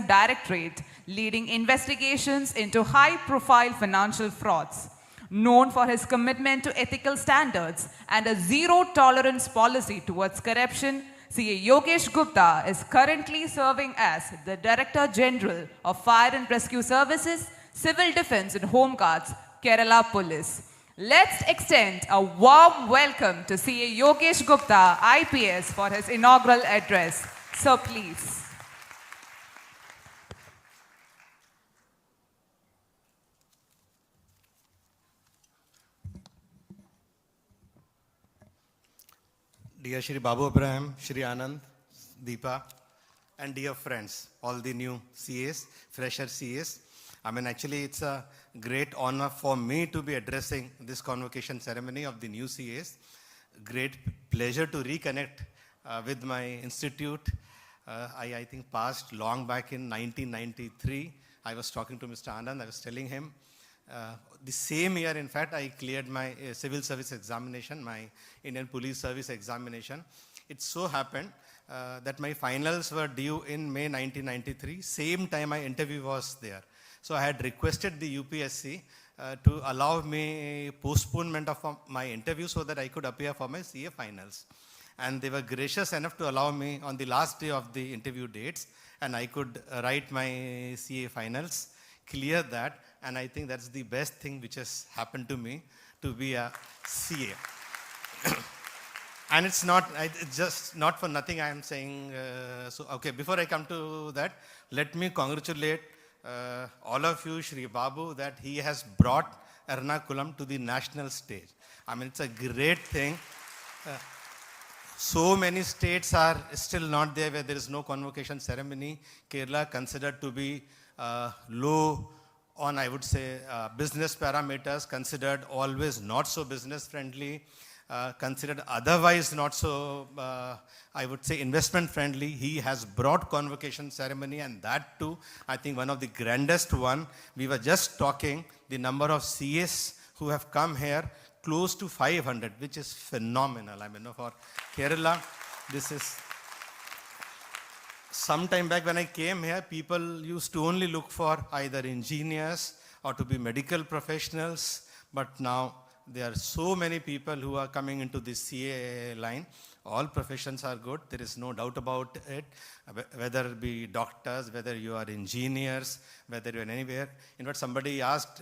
Directorate, leading investigations into high-profile financial frauds. Known for his commitment to ethical standards and a zero-tolerance policy towards corruption, CA Yogesh Gupta is currently serving as the Director General of Fire and Rescue Services, Civil Defence and Home Guards, Kerala Police. Let's extend a warm welcome to CA Yogesh Gupta, IPS, for his inaugural address. So please. Dear Shri Babu Abraham, Shri Anand, Deepa, and dear friends, all the new CAs, fresher CAs. Actually, it's a great honor for me to be addressing this convocation ceremony of the new CAs. Great pleasure to reconnect with my institute. I think passed long back in 1993. I was talking to Mr. Anand, I was telling him, the same year, in fact, I cleared my civil service examination, my Indian Police Service examination. It so happened that my finals were due in May 1993. Same time my interview was there. So I had requested the UPSC to allow me postponement of my interview so that I could appear for my CA finals. And they were gracious enough to allow me on the last day of the interview dates, and I could write my CA finals, clear that, and I think that's the best thing which has happened to me, to be a CA. And it's just not for nothing I am saying. Okay, before I come to that, let me congratulate all of you, Shri Babu, that he has brought Ernakulam to the national stage. It's a great thing. So many states are still not there where there is no convocation ceremony. Kerala considered to be low on, I would say, business parameters, considered always not so business friendly, considered otherwise not so, I would say, investment friendly. He has brought convocation ceremony, and that too, I think one of the grandest one. We were just talking the number of CAs who have come here, close to 500, which is phenomenal. For Kerala, this is... Some time back when I came here, people used to only look for either engineers or to be medical professionals, but now there are so many people who are coming into this CA line. All professions are good, there is no doubt about it, whether it be doctors, whether you are engineers, whether you are anywhere. In fact, somebody asked,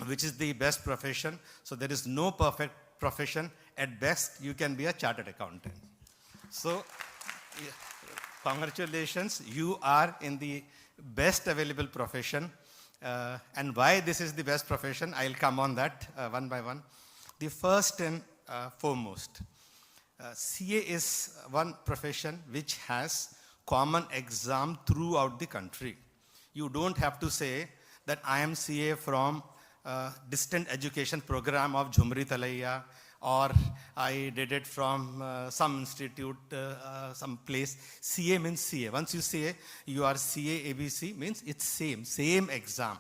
which is the best profession? So there is no perfect profession. At best, you can be a chartered accountant. So, yeah, congratulations, you are in the best available profession. And why this is the best profession, I'll come on that one by one. The first and foremost, CA is one profession which has common exam throughout the country. You don't have to say that I am CA from distant education program of Jhumri Talaiya, or I did it from some institute, some place. CA means CA. Once you say you are CA ABC, means it's same exam.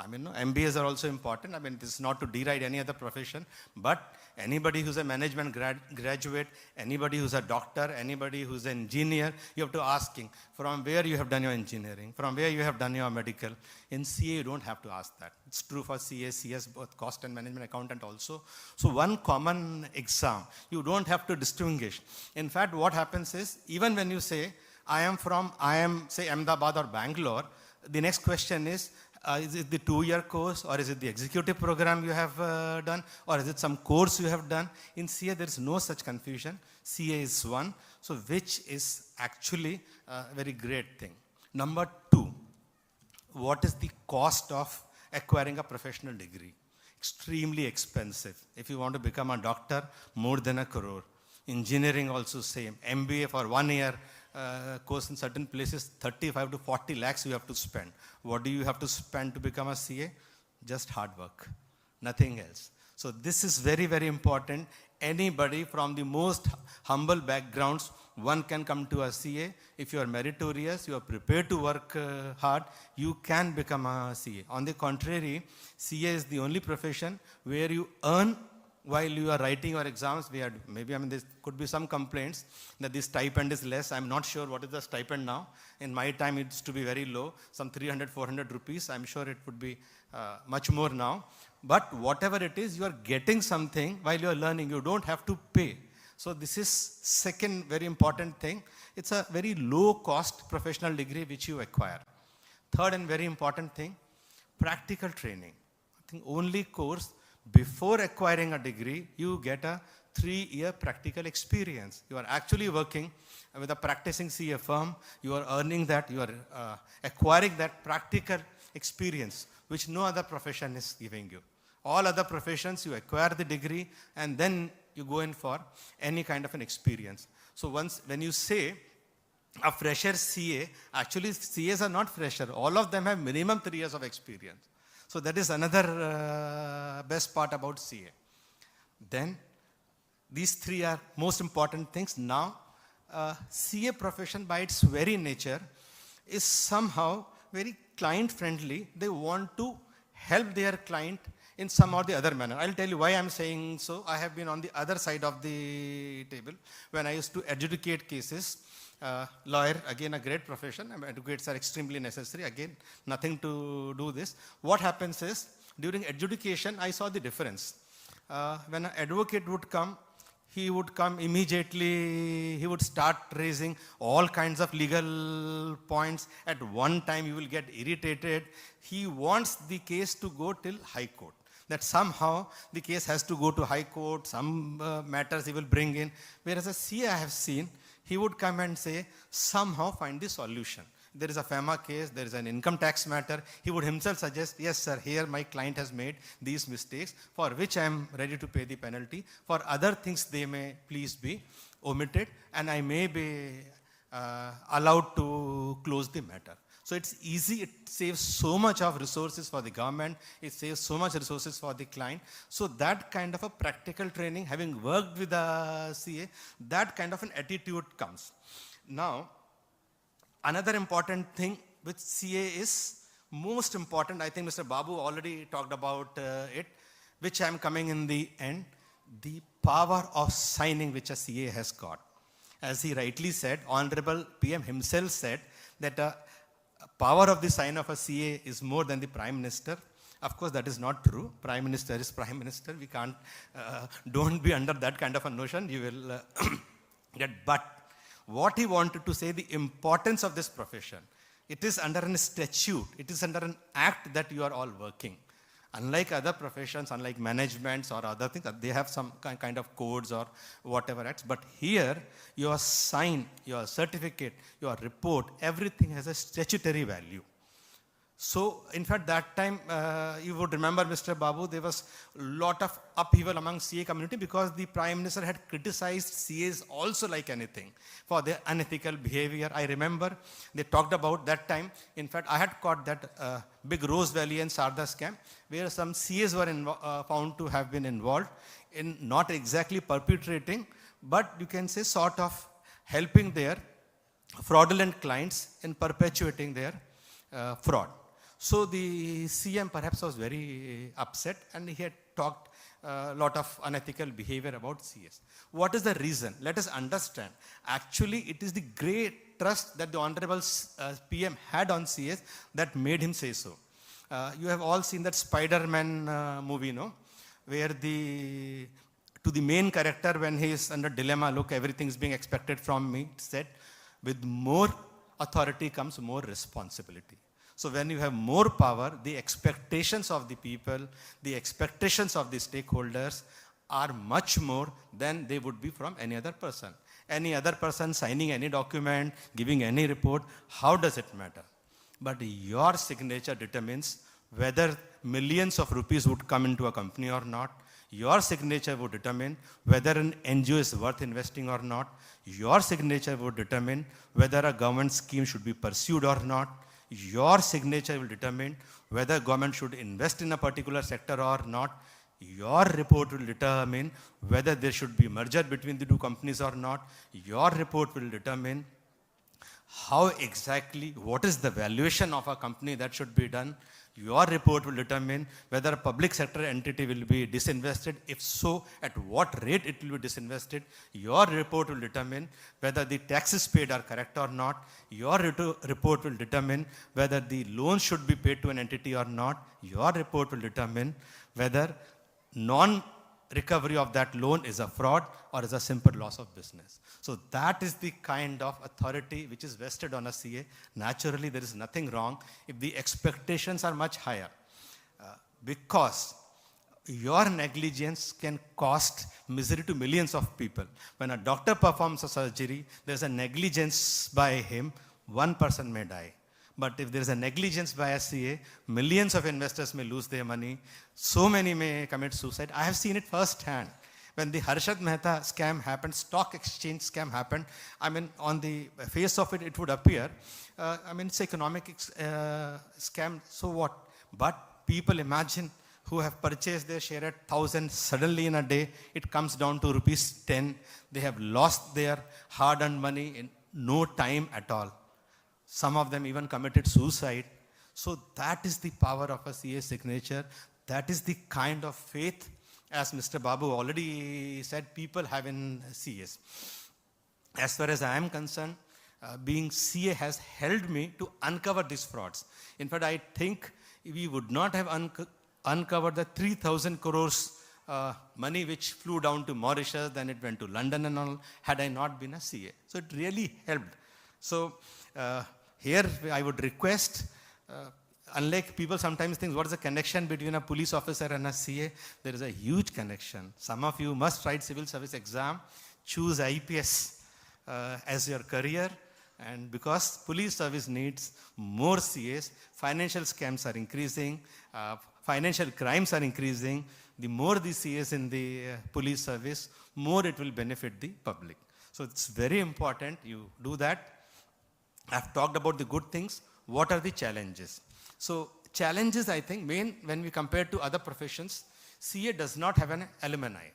MBAs are also important. This is not to deride any other profession, but anybody who's a management graduate, anybody who's a doctor, anybody who's an engineer, you have to ask him from where you have done your engineering, from where you have done your medical. In CA, you don't have to ask that. It's true for CA, CS, both cost and management accountant also. So one common exam, you don't have to distinguish. In fact, what happens is, even when you say, I am, say, Ahmedabad or Bangalore, the next question is it the 2-year course, or is it the executive program you have done, or is it some course you have done? In CA, there is no such confusion. CA is one, so which is actually a very great thing. Number 2, what is the cost of acquiring a professional degree? Extremely expensive. If you want to become a doctor, more than 1 crore. Engineering also same. MBA for 1 year course in certain places, 35 to 40 lakhs you have to spend. What do you have to spend to become a CA? Just hard work, nothing else. So this is very, very important. Anybody from the most humble backgrounds, one can come to a CA. If you are meritorious, you are prepared to work hard, you can become a CA. On the contrary, CA is the only profession where you earn while you are writing your exams, we had maybe, there could be some complaints that this stipend is less. I'm not sure what is the stipend now. In my time, it used to be very low, some 300, 400 rupees. I'm sure it would be much more now. But whatever it is, you are getting something while you are learning. You don't have to pay. So this is second very important thing. It's a very low cost professional degree which you acquire. Third and very important thing, practical training. I think only course before acquiring a degree, you get a 3-year practical experience. You are actually working with a practicing CA firm. You are earning that. You are acquiring that practical experience, which no other profession is giving you. All other professions, you acquire the degree and then you go in for any kind of an experience. So when you say a fresher CA, actually CAs are not fresher. All of them have minimum 3 years of experience. So that is another best part about CA. Then these 3 are most important things. Now, CA profession by its very nature is somehow very client friendly. They want to help their client in some or the other manner. I'll tell you why I'm saying so. I have been on the other side of the table when I used to adjudicate cases. Lawyer, again a great profession. Advocates are extremely necessary. Again, nothing to do this. What happens is, during adjudication, I saw the difference. When an advocate would come, he would come immediately, he would start raising all kinds of legal points. At one time, you will get irritated. He wants the case to go till High Court. That somehow the case has to go to High Court, some matters he will bring in. Whereas a CA I have seen, he would come and say, somehow find the solution. There is a FEMA case, there is an income tax matter. He would himself suggest, yes sir, here my client has made these mistakes, for which I am ready to pay the penalty. For other things, they may please be omitted, and I may be allowed to close the matter. So it's easy, it saves so much of resources for the government, it saves so much resources for the client. So that kind of a practical training, having worked with a CA, that kind of an attitude comes. Now, another important thing with CA is most important, I think Mr. Babu already talked about it, which I'm coming in the end, the power of signing which a CA has got. As he rightly said, Honorable PM himself said that power of the sign of a CA is more than the Prime Minister. Of course, that is not true. Prime Minister is Prime Minister. We can't, don't be under that kind of a notion. You will get, but what he wanted to say, the importance of this profession, it is under a statute. It is under an act that you are all working. Unlike other professions, unlike managements or other things, they have some kind of codes or whatever acts. But here, your sign, your certificate, your report, everything has a statutory value. So, in fact, that time, you would remember, Mr. Babu, there was a lot of upheaval among CA community because the Prime Minister had criticized CAs also like anything for their unethical behavior. I remember they talked about that time. In fact, I had caught that big Rose Valley and Sarda scam where some CAs were found to have been involved in not exactly perpetrating, but you can say sort of helping their fraudulent clients in perpetuating their fraud. So the CM perhaps was very upset and he had talked a lot of unethical behavior about CS. What is the reason? Let us understand. Actually, it is the great trust that the Honorable PM had on CS that made him say so. You have all seen that Spider-Man movie, no? Where to the main character when he is under dilemma, look, everything is being expected from me, said, with more authority comes more responsibility. So when you have more power, the expectations of the people, the expectations of the stakeholders are much more than they would be from any other person. Any other person signing any document, giving any report, how does it matter? But your signature determines whether millions of rupees would come into a company or not. Your signature would determine whether an NGO is worth investing or not. Your signature would determine whether a government scheme should be pursued or not. Your signature will determine whether government should invest in a particular sector or not. Your report will determine whether there should be merger between the two companies or not. Your report will determine how exactly, what is the valuation of a company that should be done. Your report will determine whether a public sector entity will be disinvested. If so, at what rate it will be disinvested. Your report will determine whether the taxes paid are correct or not. Your report will determine whether the loan should be paid to an entity or not. Your report will determine whether non-recovery of that loan is a fraud or is a simple loss of business. So that is the kind of authority which is vested on a CA. Naturally, there is nothing wrong if the expectations are much higher, because your negligence can cost misery to millions of people. When a doctor performs a surgery, there's a negligence by him, one person may die. But if there is a negligence by a CA, millions of investors may lose their money. So many may commit suicide. I have seen it firsthand. When the Harshad Mehta scam happened, stock exchange scam happened, I mean, on the face of it, it would appear, it's economic scam, so what? But people imagine who have purchased their share at 1,000, suddenly in a day, it comes down to rupees 10. They have lost their hard-earned money in no time at all. Some of them even committed suicide. So that is the power of a CA signature. That is the kind of faith, as Mr. Babu already said, people have in CAs. As far as I am concerned, being CA has helped me to uncover these frauds. In fact, I think we would not have uncovered the 3,000 crores money which flew down to Mauritius, then it went to London and all, had I not been a CA. So it really helped. So here I would request, unlike people sometimes think, what is the connection between a police officer and a CA? There is a huge connection. Some of you must write civil service exam, choose IPS as your career, and because police service needs more CAs, financial scams are increasing, financial crimes are increasing. The more the CAs in the police service, more it will benefit the public. So it's very important you do that. I've talked about the good things. What are the challenges? So challenges, I think, when we compare to other professions, CA does not have an alumni.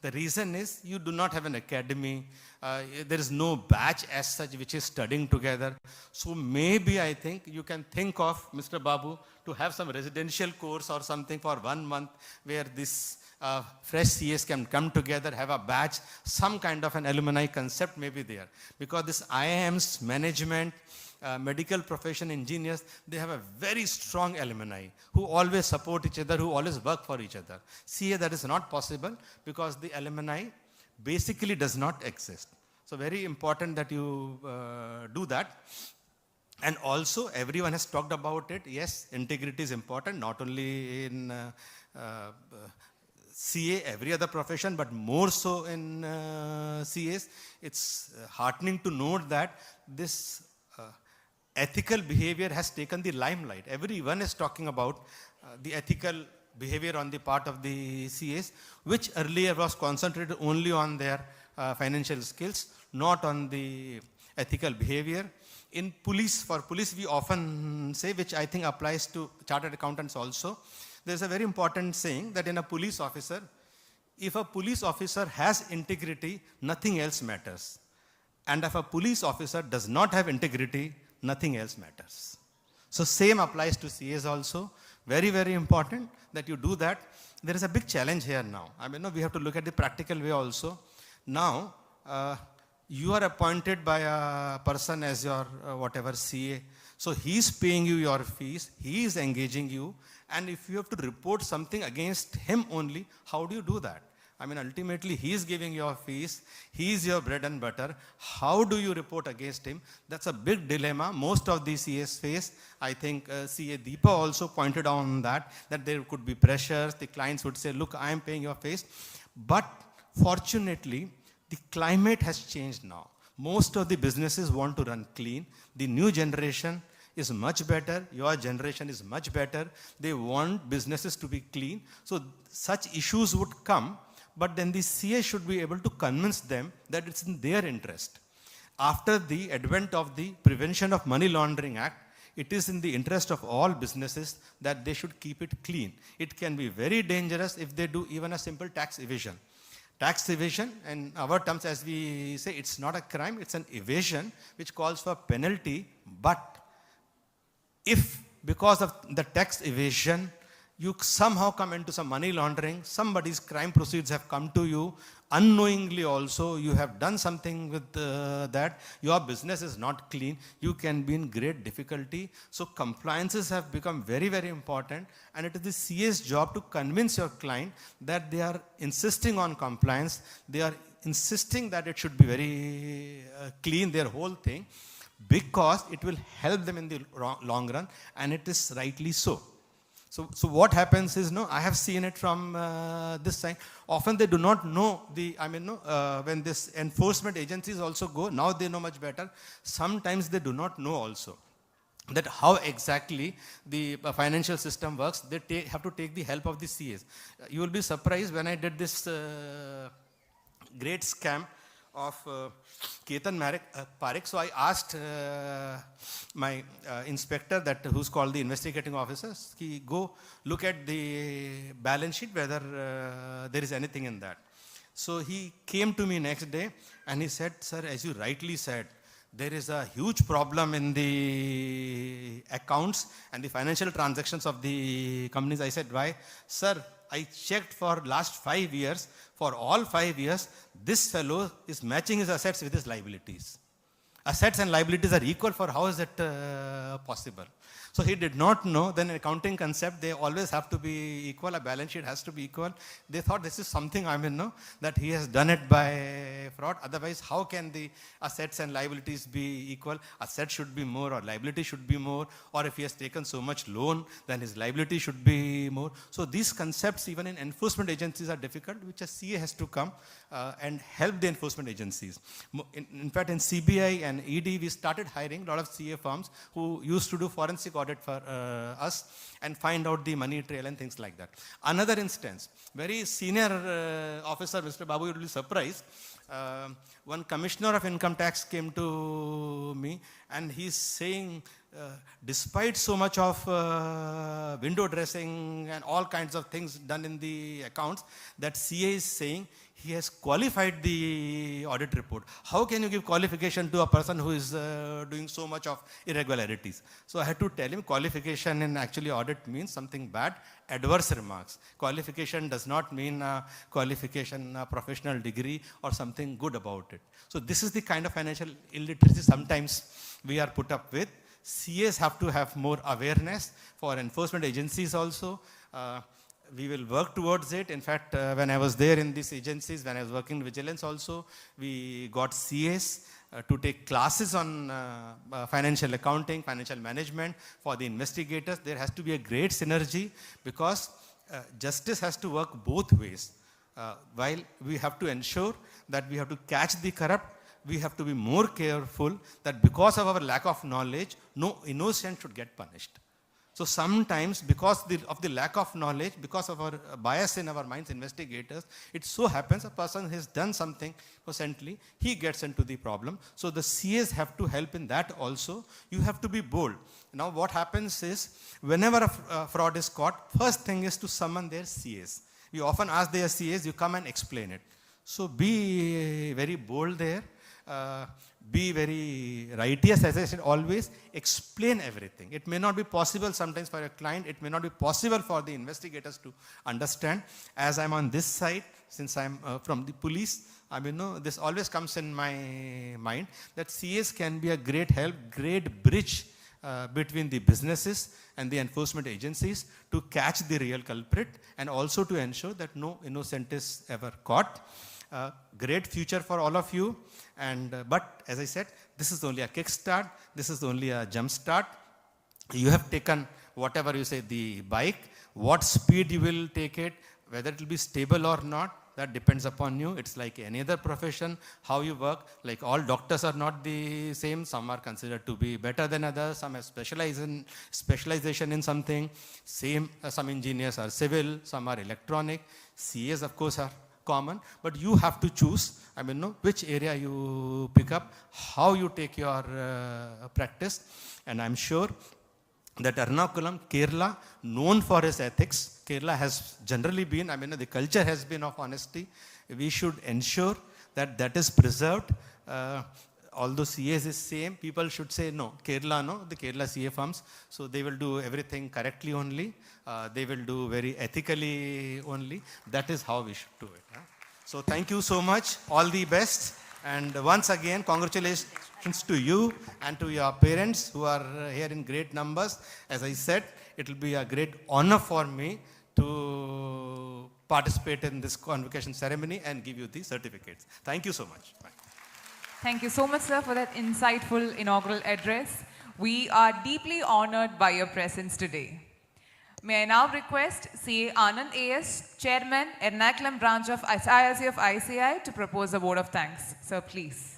The reason is you do not have an academy. There is no batch as such which is studying together. So maybe I think you can think of, Mr. Babu, to have some residential course or something for 1 month where this fresh CAs can come together, have a batch, some kind of an alumni concept may be there. Because this IIM's management, medical profession engineers, they have a very strong alumni who always support each other, who always work for each other. CA, that is not possible because the alumni basically does not exist. So very important that you do that. And also, everyone has talked about it. Yes, integrity is important, not only in CA, every other profession, but more so in CAs. It's heartening to note that this ethical behavior has taken the limelight. Everyone is talking about the ethical behavior on the part of the CAs, which earlier was concentrated only on their financial skills, not on the ethical behavior. In police, for police we often say, which I think applies to chartered accountants also, there's a very important saying that in a police officer, if a police officer has integrity, nothing else matters. And if a police officer does not have integrity, nothing else matters. So same applies to CAs also. Very, very important that you do that. There is a big challenge here now. We have to look at the practical way also. Now, you are appointed by a person as your whatever CA. So he is paying you your fees, he is engaging you, and if you have to report something against him only, how do you do that? Ultimately he is giving your fees, he is your bread and butter. How do you report against him? That's a big dilemma most of the CAs face. I think CA Deepa also pointed on that there could be pressures. The clients would say, look, I am paying your fees. But fortunately, the climate has changed now. Most of the businesses want to run clean. The new generation is much better. Your generation is much better. They want businesses to be clean. So such issues would come, but then the CA should be able to convince them that it's in their interest. After the advent of the Prevention of Money Laundering Act, it is in the interest of all businesses that they should keep it clean. It can be very dangerous if they do even a simple tax evasion. Tax evasion, in our terms, as we say, it's not a crime, it's an evasion which calls for penalty. But if because of the tax evasion, you somehow come into some money laundering, somebody's crime proceeds have come to you, unknowingly also, you have done something with that, your business is not clean, you can be in great difficulty. So compliances have become very, very important, and it is the CA's job to convince your client that they are insisting on compliance, they are insisting that it should be very clean, their whole thing, because it will help them in the long run, and it is rightly so. So what happens is, I have seen it from this side. Often they do not know when this enforcement agencies also go, now they know much better. Sometimes they do not know also that how exactly the financial system works. They have to take the help of the CAs. You will be surprised when I did this great scam of Ketan Parekh. So I asked my inspector, who's called the investigating officer, go look at the balance sheet whether there is anything in that. So he came to me next day and he said, sir, as you rightly said, there is a huge problem in the accounts and the financial transactions of the companies. I said, why? Sir, I checked for last 5 years. For all 5 years, this fellow is matching his assets with his liabilities. Assets and liabilities are equal. For how is it possible? So he did not know. Then in accounting concept, they always have to be equal. A balance sheet has to be equal. They thought this is something that he has done it by fraud. Otherwise, how can the assets and liabilities be equal? Assets should be more or liability should be more. Or if he has taken so much loan, then his liability should be more. So these concepts, even in enforcement agencies, are difficult, which a CA has to come and help the enforcement agencies. In fact, in CBI and ED, we started hiring a lot of CA firms who used to do forensic audit for us and find out the money trail and things like that. Another instance, very senior officer, Mr. Babu, you will be surprised. One commissioner of income tax came to me and he's saying, despite so much of window dressing and all kinds of things done in the accounts, that CA is saying he has qualified the audit report. How can you give qualification to a person who is doing so much of irregularities? So I had to tell him qualification in actually audit means something bad, adverse remarks. Qualification does not mean qualification, a professional degree or something good about it. So this is the kind of financial illiteracy sometimes we are put up with. CAs have to have more awareness. For enforcement agencies also. We will work towards it. In fact, when I was there in these agencies, when I was working in vigilance also, we got CAs to take classes on financial accounting, financial management for the investigators. There has to be a great synergy because justice has to work both ways. While we have to ensure that we have to catch the corrupt, we have to be more careful that because of our lack of knowledge, no innocent should get punished. So sometimes because of the lack of knowledge, because of our bias in our minds, investigators, it so happens a person has done something innocently, he gets into the problem. So the CAs have to help in that also. You have to be bold. Now what happens is, whenever a fraud is caught, first thing is to summon their CAs. We often ask their CAs, you come and explain it. So be very bold there. Be very righteous, as I said, always explain everything. It may not be possible sometimes for a client, it may not be possible for the investigators to understand. As I'm on this side, since I'm from the police, this always comes in my mind that CAs can be a great help, great bridge between the businesses and the enforcement agencies to catch the real culprit and also to ensure that no innocent is ever caught. Great future for all of you. But as I said, this is only a kickstart. This is only a jump start. You have taken whatever you say, the bike, what speed you will take it, whether it will be stable or not, that depends upon you. It's like any other profession, how you work. Like all doctors are not the same. Some are considered to be better than others. Some have specialization in something. Some engineers are civil, some are electronic. CAs, of course, are common, but you have to choose, which area you pick up, how you take your practice. And I'm sure that Ernakulam, Kerala, known for its ethics, Kerala has generally been, the culture has been of honesty, We should ensure that that is preserved. Although CAs is same, people should say no, Kerala no, the Kerala CA firms, so they will do everything correctly only. They will do very ethically only. That is how we should do it. So thank you so much. All the best. And once again, congratulations to you and to your parents who are here in great numbers. As I said, it will be a great honor for me to participate in this convocation ceremony and give you the certificates. Thank you so much. Bye. Thank you so much, sir, for that insightful inaugural address. We are deeply honored by your presence today. May I now request CA Anand AS, Chairman, Ernakulam Branch of IISc of ICI, to propose a vote of thanks. Sir, please.